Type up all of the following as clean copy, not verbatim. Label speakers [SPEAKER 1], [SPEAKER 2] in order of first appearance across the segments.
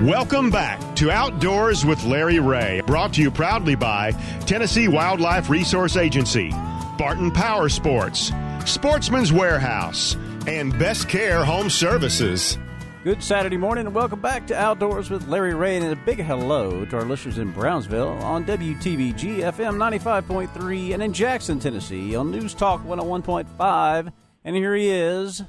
[SPEAKER 1] Welcome back to Outdoors with Larry Ray, brought to you proudly by Tennessee Wildlife Resource Agency, Barton Power Sports, Sportsman's Warehouse, and Best Care Home Services.
[SPEAKER 2] Good Saturday morning, and welcome back to Outdoors with Larry Ray, and a big hello to our listeners in Brownsville on WTVG FM 95.3 and in Jackson, Tennessee on News Talk 101.5. And here he is,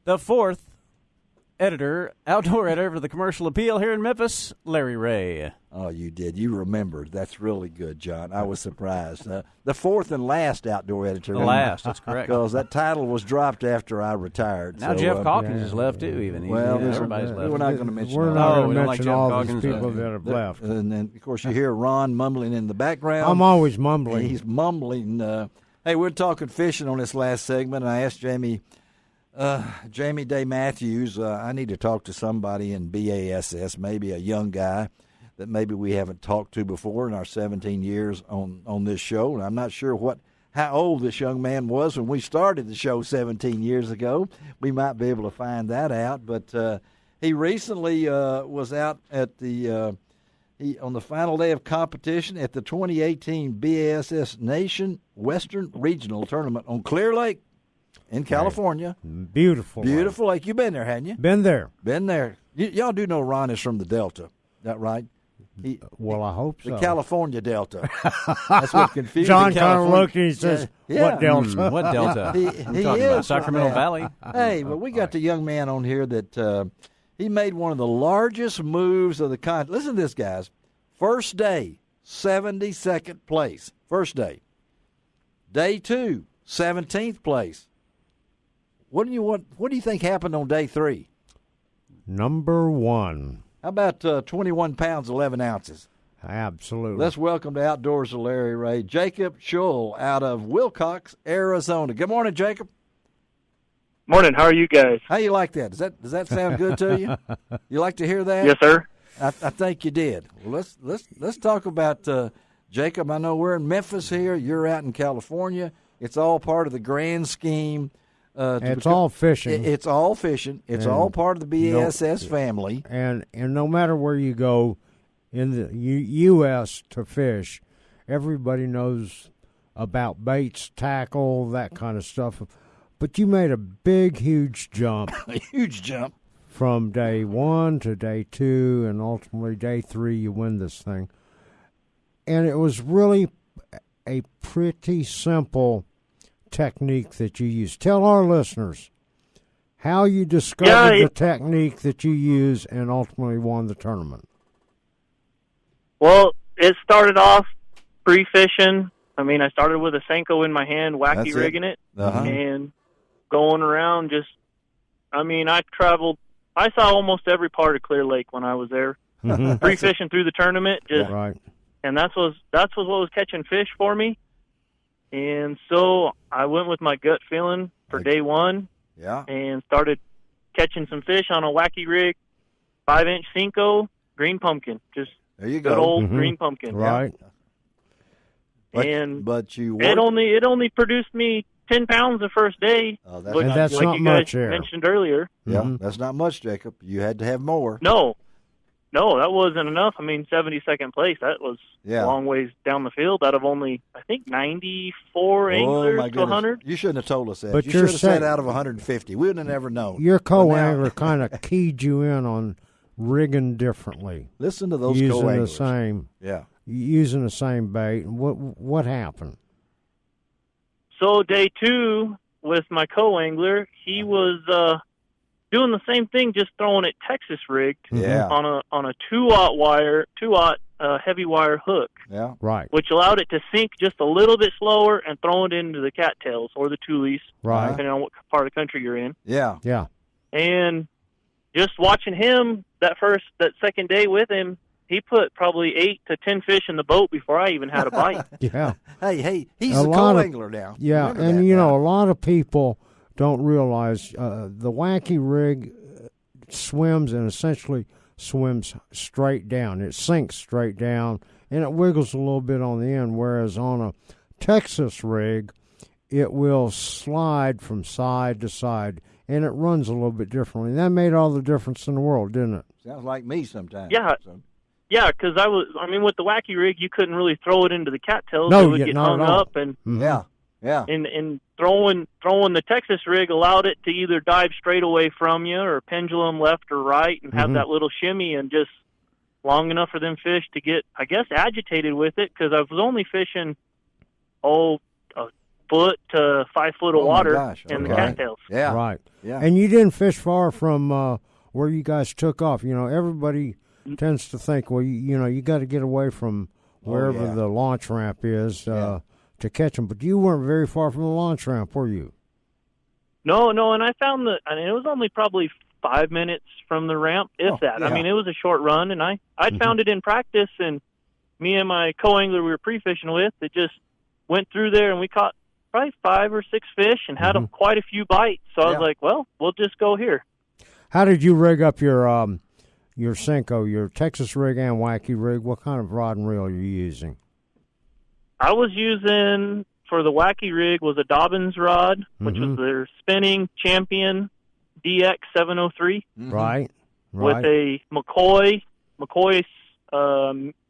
[SPEAKER 2] the fourth outdoor editor for the Commercial Appeal here in Memphis, Larry Ray.
[SPEAKER 3] Oh, you did. You remembered. That's really good, John. I was surprised. The fourth and last outdoor editor.
[SPEAKER 2] The last, that's correct.
[SPEAKER 3] Because that title was dropped after I retired.
[SPEAKER 2] Now Jeff Calkins has left, too, even. Everybody's left.
[SPEAKER 3] We're not going to mention
[SPEAKER 4] We're not going to
[SPEAKER 2] like
[SPEAKER 4] mention
[SPEAKER 2] Jeff
[SPEAKER 4] all
[SPEAKER 2] Calkins
[SPEAKER 4] these people that have left.
[SPEAKER 3] And then, of course, you hear Ron mumbling in the background.
[SPEAKER 4] I'm always mumbling.
[SPEAKER 3] He's mumbling. Hey, we're talking fishing on this last segment, and I asked Jamie Day Matthews, I need to talk to somebody in BASS, maybe a young guy that maybe we haven't talked to before in our 17 years on this show. And I'm not sure how old this young man was when we started the show 17 years ago. We might be able to find that out. But he recently was out at on the final day of competition at the 2018 BASS Nation Western Regional Tournament on Clear Lake in California.
[SPEAKER 4] Beautiful
[SPEAKER 3] lake. You've been there, hadn't you?
[SPEAKER 4] Been there.
[SPEAKER 3] Y'all do know Ron is from the Delta. Is that right?
[SPEAKER 4] Well, I hope so.
[SPEAKER 3] The California Delta. That's what confused
[SPEAKER 4] John kind of looked and he says, what Delta?
[SPEAKER 2] What Delta?
[SPEAKER 3] He
[SPEAKER 2] I'm talking about Sacramento Valley.
[SPEAKER 3] Hey, but we got the young man on here that he made one of the largest moves of the contest. Listen to this, guys. First day, 72nd place. First day. Day 2, 17th place. What do you think happened on day 3?
[SPEAKER 4] Number 1.
[SPEAKER 3] How about 21 pounds, 11 ounces?
[SPEAKER 4] Absolutely.
[SPEAKER 3] Let's welcome to Outdoors with Larry Ray, Jacob Shull out of Wilcox, Arizona. Good morning, Jacob.
[SPEAKER 5] Morning. How are you guys?
[SPEAKER 3] How you like that? Does that sound good to you? You like to hear that?
[SPEAKER 5] Yes, sir.
[SPEAKER 3] I think you did. Well, let's talk about Jacob. I know we're in Memphis here. You're out in California. It's all part of the grand scheme.
[SPEAKER 4] It's all fishing.
[SPEAKER 3] It's all fishing. It's all part of the BASS family.
[SPEAKER 4] And no matter where you go in the U.S. to fish, everybody knows about baits, tackle, that kind of stuff. But you made a big, huge jump.
[SPEAKER 3] A huge jump.
[SPEAKER 4] From day 1 to day 2, and ultimately day 3, you win this thing. And it was really a pretty simple technique that you use. Tell our listeners how you discovered the technique that you use and ultimately won the tournament.
[SPEAKER 5] Well, it started off pre-fishing. I mean, I started with a Senko in my hand, wacky rigging it, and going around I saw almost every part of Clear Lake when I was there. Pre-fishing through the tournament, and that's what was catching fish for me. And so I went with my gut feeling for day 1, and started catching some fish on a wacky rig, 5-inch Senko, green pumpkin, just
[SPEAKER 3] there you
[SPEAKER 5] good
[SPEAKER 3] go.
[SPEAKER 5] old green pumpkin,
[SPEAKER 4] right?
[SPEAKER 3] But
[SPEAKER 5] it only produced me 10 pounds the first day.
[SPEAKER 3] Oh,
[SPEAKER 4] that's
[SPEAKER 5] like
[SPEAKER 4] not
[SPEAKER 5] you
[SPEAKER 4] much
[SPEAKER 5] guys mentioned earlier.
[SPEAKER 3] Yeah, that's not much, Jacob. You had to have more.
[SPEAKER 5] No, that wasn't enough. I mean, 72nd place, that was a long ways down the field out of only, I think, 94 anglers to 100.
[SPEAKER 3] You shouldn't have told us that.
[SPEAKER 4] But
[SPEAKER 3] you should have said out of 150. We would have never known.
[SPEAKER 4] Your co-angler kind of keyed you in on rigging differently.
[SPEAKER 3] Listen to those
[SPEAKER 4] co-anglers. Using the same bait. What happened?
[SPEAKER 5] So day 2 with my co-angler, he was doing the same thing, just throwing it Texas rigged on a 2-aught heavy wire hook.
[SPEAKER 3] Yeah,
[SPEAKER 4] right.
[SPEAKER 5] Which allowed it to sink just a little bit slower and throw it into the cattails or the tulies,
[SPEAKER 4] right,
[SPEAKER 5] depending on what part of the country you're in.
[SPEAKER 3] Yeah.
[SPEAKER 5] And just watching him that second day with him, he put probably 8 to 10 fish in the boat before I even had a bite.
[SPEAKER 4] Yeah.
[SPEAKER 3] Hey, he's a co-angler now.
[SPEAKER 4] Yeah, and a lot of people don't realize the wacky rig swims and essentially swims straight down. It sinks straight down, and it wiggles a little bit on the end, whereas on a Texas rig, it will slide from side to side, and it runs a little bit differently. That made all the difference in the world, didn't it?
[SPEAKER 3] Sounds like me sometimes.
[SPEAKER 5] Yeah.
[SPEAKER 3] So.
[SPEAKER 5] Yeah, because with the wacky rig, you couldn't really throw it into the cattails.
[SPEAKER 4] No,
[SPEAKER 5] it would get hung up, and
[SPEAKER 3] yeah.
[SPEAKER 5] And throwing the Texas rig allowed it to either dive straight away from you or pendulum left or right and have that little shimmy, and just long enough for them fish to get, I guess, agitated with it, because I was only fishing a foot to 5 foot of water in the cattails.
[SPEAKER 3] Yeah,
[SPEAKER 4] right.
[SPEAKER 3] Yeah,
[SPEAKER 4] and you didn't fish far from where you guys took off. You know, everybody tends to think, well, you got to get away from wherever the launch ramp is to catch them. But you weren't very far from the launch ramp, were you?
[SPEAKER 5] No, and I found that, I mean, it was only probably 5 minutes from the ramp, if that. Yeah. I mean, it was a short run, and I'd found it in practice, and me and my co-angler we were pre-fishing with, it just went through there, and we caught probably 5 or 6 fish and had quite a few bites. So I was like, well, we'll just go here. How
[SPEAKER 4] did you rig up your Senko, your Texas rig and wacky rig? What kind of rod and reel are you using?
[SPEAKER 5] I was using, for the wacky rig, was a Dobbins rod, which was their spinning Champion DX 703.
[SPEAKER 4] Right.
[SPEAKER 5] With a McCoy's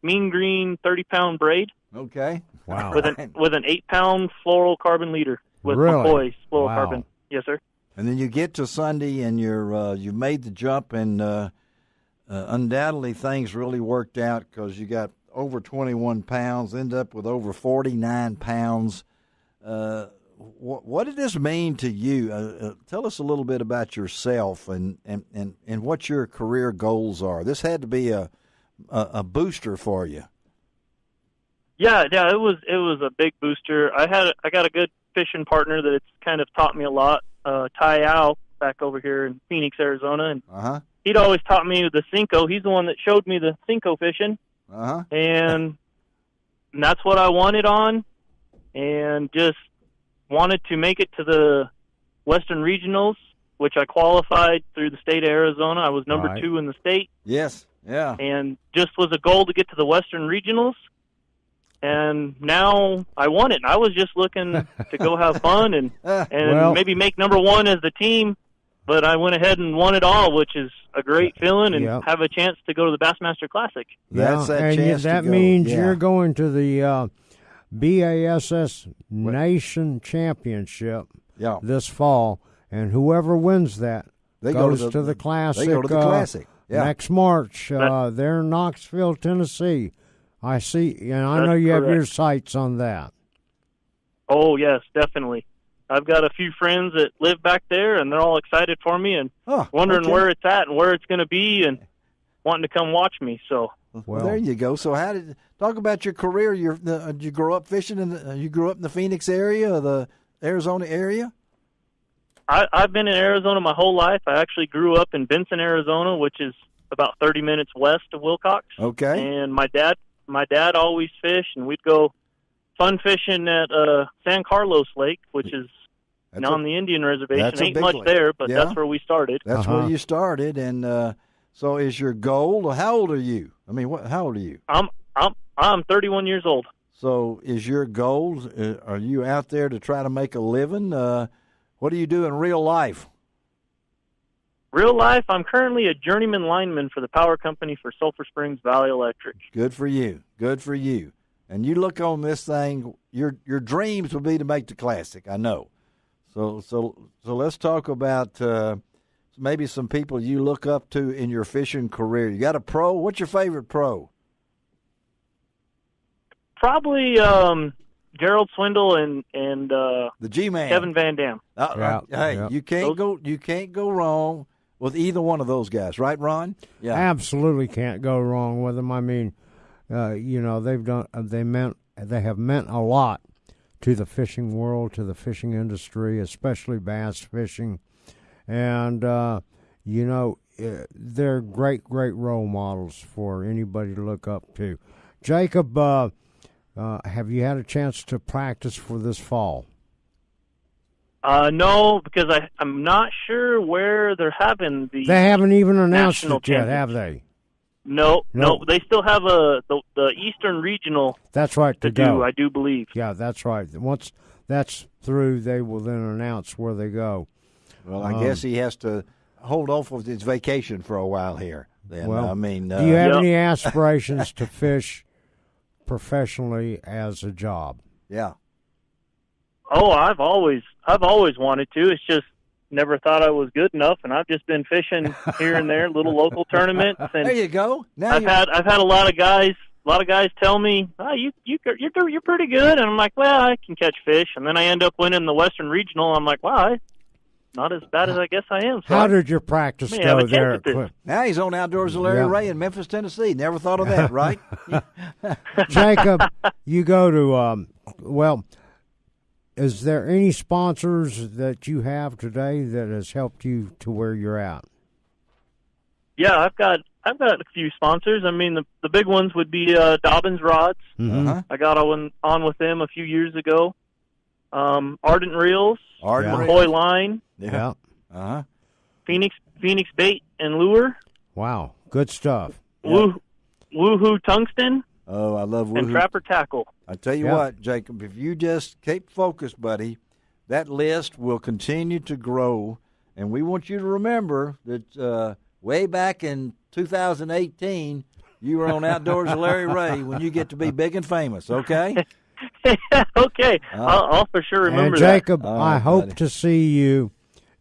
[SPEAKER 5] mean green 30-pound braid.
[SPEAKER 3] Okay.
[SPEAKER 4] Wow.
[SPEAKER 5] With an 8-pound fluorocarbon leader with McCoy's fluorocarbon. Yes, sir.
[SPEAKER 3] And then you get to Sunday and you've made the jump, and undoubtedly things really worked out because you got over 21 pounds, end up with over 49 pounds. What did this mean to you? Tell us a little bit about yourself and what your career goals are. This had to be a booster for you.
[SPEAKER 5] Yeah, it was a big booster. I got a good fishing partner that it's kind of taught me a lot. Ty Al back over here in Phoenix, Arizona, and he'd always taught me the Cinco. He's the one that showed me the Cinco fishing, and that's what I wanted on, and just wanted to make it to the Western Regionals, which I qualified through the state of Arizona. I was number 2 in the state.
[SPEAKER 3] Yes, yeah.
[SPEAKER 5] And just was a goal to get to the Western Regionals. And now I won it. I was just looking to go have fun and maybe make number 1 as the team, but I went ahead and won it all, which is a great feeling, and have a chance to go to the Bassmaster Classic.
[SPEAKER 3] That's that chance
[SPEAKER 4] that means you're going to the BASS Nation Championship this fall, and whoever wins that goes to the Classic.
[SPEAKER 3] They go to the Classic
[SPEAKER 4] next March. They're in Knoxville, Tennessee. I see, and I know you have your sights on that.
[SPEAKER 5] Oh, yes, definitely. I've got a few friends that live back there, and they're all excited for me and wondering where it's at and where it's going to be and wanting to come watch me. So,
[SPEAKER 3] well, there you go. So, talk about your career? Did you grow up fishing? You grew up in the Phoenix area or the Arizona area?
[SPEAKER 5] I've been in Arizona my whole life. I actually grew up in Benson, Arizona, which is about 30 minutes west of Wilcox.
[SPEAKER 3] Okay.
[SPEAKER 5] And my dad always fished, and we'd go fun fishing at San Carlos Lake, which is on the Indian reservation. Ain't much there, but that's where we started.
[SPEAKER 3] That's where you started, and so is your goal? How old are you? I mean, how old are you?
[SPEAKER 5] I'm 31 years old.
[SPEAKER 3] So is your goal? Are you out there to try to make a living? What do you do in real life?
[SPEAKER 5] Real life, I'm currently a journeyman lineman for the power company for Sulphur Springs Valley Electric.
[SPEAKER 3] Good for you. Good for you. And you look on this thing, your dreams would be to make the Classic, I know. So let's talk about maybe some people you look up to in your fishing career. You got a pro? What's your favorite pro?
[SPEAKER 5] Probably Gerald Swindle and
[SPEAKER 3] the G-Man,
[SPEAKER 5] Kevin Van Dam.
[SPEAKER 3] You can't go wrong with either one of those guys, right, Ron?
[SPEAKER 4] Yeah, absolutely can't go wrong with them. I mean, they have meant a lot to the fishing world, to the fishing industry, especially bass fishing, and they're great role models for anybody to look up to. Jacob, have you had a chance to practice for this fall?
[SPEAKER 5] No, because I'm not sure where they're having the.
[SPEAKER 4] They haven't even announced it yet, have they?
[SPEAKER 5] No. They still have the Eastern Regional.
[SPEAKER 4] That's right to go.
[SPEAKER 5] I do believe.
[SPEAKER 4] Yeah, that's right. Once that's through, they will then announce where they go.
[SPEAKER 3] Well, I guess he has to hold off with his vacation for a while here. Then,
[SPEAKER 4] well,
[SPEAKER 3] I mean,
[SPEAKER 4] do you have any aspirations to fish professionally as a job?
[SPEAKER 3] Yeah.
[SPEAKER 5] Oh, I've always wanted to. It's just never thought I was good enough, and I've just been fishing here and there, little local tournaments. And
[SPEAKER 3] there you go. Now
[SPEAKER 5] I've had a lot of guys tell me, "Oh, you're pretty good," and I'm like, "Well, I can catch fish." And then I end up winning the Western Regional. I'm like, "Wow, not as bad as I guess I am." So
[SPEAKER 4] how did your practice go there?
[SPEAKER 3] Now he's on Outdoors with Larry Ray in Memphis, Tennessee. Never thought of that, right?
[SPEAKER 4] Jacob, you go to is there any sponsors that you have today that has helped you to where you're at?
[SPEAKER 5] Yeah, I've got a few sponsors. I mean, the big ones would be Dobbins Rods.
[SPEAKER 3] Mm-hmm.
[SPEAKER 5] I got on with them a few years ago. Ardent Reels, McCoy Line, Phoenix Bait and Lure.
[SPEAKER 4] Wow, good stuff.
[SPEAKER 5] Woohoo Tungsten.
[SPEAKER 3] Oh, I love Woohoo.
[SPEAKER 5] And Trapper Tackle.
[SPEAKER 3] I tell you what, Jacob, if you just keep focused, buddy, that list will continue to grow. And we want you to remember that way back in 2018, you were on Outdoors with Larry Ray when you get to be big and famous, okay?
[SPEAKER 5] Okay. I'll for sure remember
[SPEAKER 4] and Jacob,
[SPEAKER 5] that.
[SPEAKER 4] I hope to see you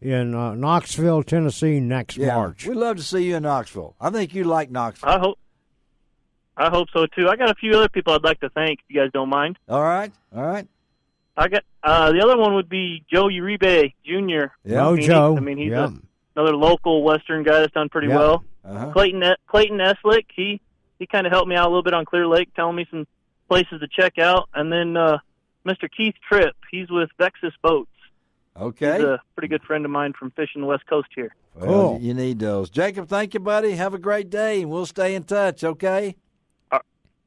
[SPEAKER 4] in Knoxville, Tennessee next March.
[SPEAKER 3] We'd love to see you in Knoxville. I think you like Knoxville.
[SPEAKER 5] I hope so, too. I got a few other people I'd like to thank, if you guys don't mind.
[SPEAKER 3] All right.
[SPEAKER 5] I got the other one would be Joe Uribe Jr.
[SPEAKER 4] Yeah. Oh, Joe.
[SPEAKER 5] I mean, he's another local Western guy that's done pretty well.
[SPEAKER 3] Uh-huh.
[SPEAKER 5] Clayton Eslick, he kind of helped me out a little bit on Clear Lake, telling me some places to check out. And then Mr. Keith Tripp, he's with Vexus Boats.
[SPEAKER 3] Okay.
[SPEAKER 5] He's a pretty good friend of mine from fishing the West Coast here.
[SPEAKER 3] Well,
[SPEAKER 4] cool.
[SPEAKER 3] You need those. Jacob, thank you, buddy. Have a great day, and we'll stay in touch, okay?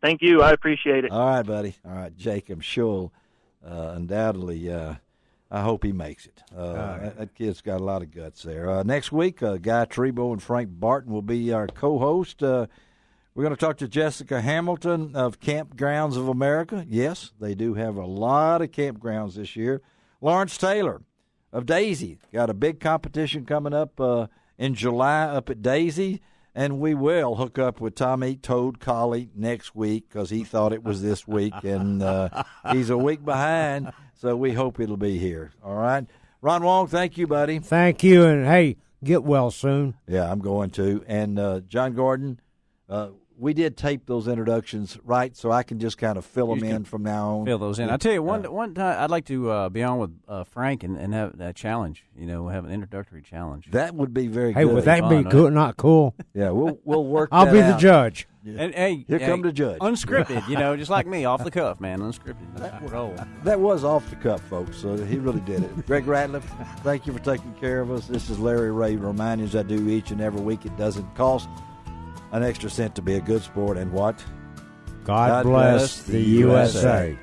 [SPEAKER 5] Thank you. I appreciate it.
[SPEAKER 3] All right, buddy. All right, Jacob Shull, undoubtedly, I hope he makes it. That kid's got a lot of guts there. Next week, Guy Trebo and Frank Barton will be our co-host. We're going to talk to Jessica Hamilton of Campgrounds of America. Yes, they do have a lot of campgrounds this year. Lawrence Taylor of Daisy. Got a big competition coming up in July up at Daisy. And we will hook up with Tommy Toad Colley next week because he thought it was this week, and he's a week behind, so we hope it'll be here. All right? Ron Wong, thank you, buddy.
[SPEAKER 4] Thank you, and, hey, get well soon.
[SPEAKER 3] Yeah, I'm going to. And John Gordon, we did tape those introductions, right, so I can just kind of fill them in from now on.
[SPEAKER 2] Fill those in. I tell you, one time I'd like to be on with Frank and have that challenge. Have an introductory challenge.
[SPEAKER 3] That would be very good.
[SPEAKER 4] Hey, would that be cool? Not cool?
[SPEAKER 3] Yeah, we'll work.
[SPEAKER 4] I'll
[SPEAKER 3] that
[SPEAKER 4] be
[SPEAKER 3] out.
[SPEAKER 4] the judge.
[SPEAKER 2] Yeah. And hey,
[SPEAKER 3] come the judge.
[SPEAKER 2] Unscripted, just like me, off the cuff, man, unscripted.
[SPEAKER 3] That was off the cuff, folks. So he really did it. Greg Ratliff, thank you for taking care of us. This is Larry Ray reminding us I do each and every week. It doesn't cost an extra cent to be a good sport, and what?
[SPEAKER 4] God bless the USA.